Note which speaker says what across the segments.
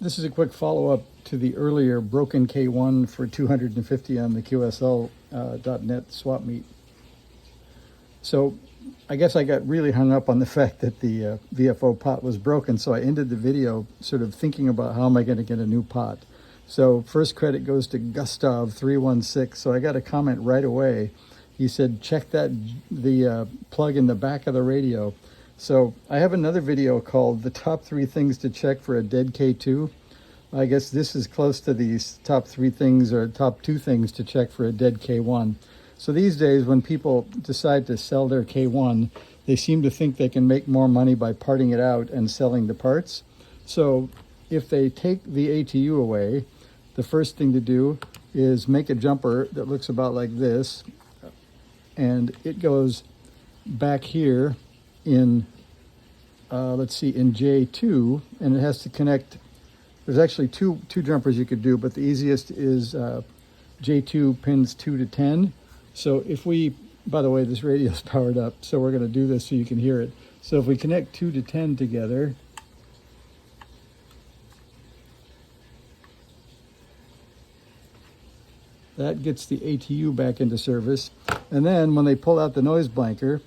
Speaker 1: This is a quick follow-up to the earlier broken K1 for 250 on the QSL .net swap meet. So I guess I got really hung up on the fact that the VFO pot was broken, so I ended the video sort of thinking about how am I going to get a new pot. So first credit goes to Gustav316. So I got a comment right away. He said, check the plug in the back of the radio. So I have another video called the top 3 things to check for a dead K2. I guess this is close to these top 3 things or top 2 things to check for a dead K1. So these days when people decide to sell their K1, they seem to think they can make more money by parting it out and selling the parts. So if they take the ATU away, the first thing to do is make a jumper that looks about like this. And it goes back here in, let's see, in J2, and it has to connect. There's actually two jumpers you could do, but the easiest is J2 pins 2 to 10. So if we, by the way, this radio is powered up, so we're going to do this so you can hear it. So if we connect 2 to 10 together, that gets the ATU back into service. And then when they pull out the noise blanker,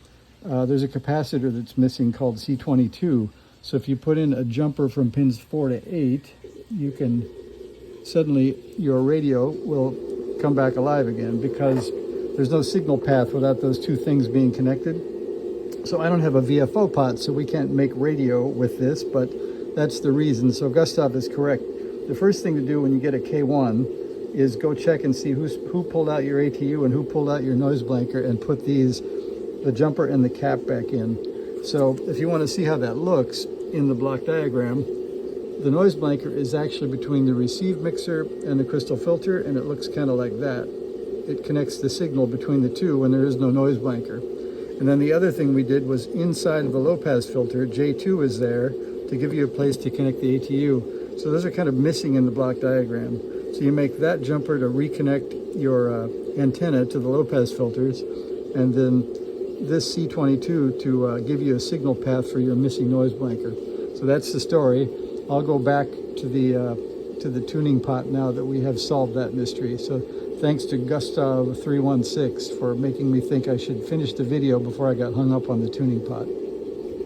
Speaker 1: there's a capacitor that's missing called C22. So if you put in a jumper from pins 4 to 8, you can suddenly, your radio will come back alive again because there's no signal path without those 2 things being connected. So I don't have a VFO pot, so we can't make radio with this, but that's the reason. So Gustav is correct. The first thing to do when you get a K1 is go check and see who pulled out your ATU and who pulled out your noise blanker and put the jumper and the cap back in. So if you want to see how that looks in the block diagram, the noise blanker is actually between the receive mixer and the crystal filter, and it looks kind of like that. It connects the signal between the two when there is no noise blanker. And then the other thing we did was inside of the low pass filter, J2 is there to give you a place to connect the ATU. So those are kind of missing in the block diagram. So you make that jumper to reconnect your antenna to the low pass filters, and then this C22 to give you a signal path for your missing noise blanker. So that's the story. I'll go back to the tuning pot now that we have solved that mystery. So thanks to Gustav316 for making me think I should finish the video before I got hung up on the tuning pot.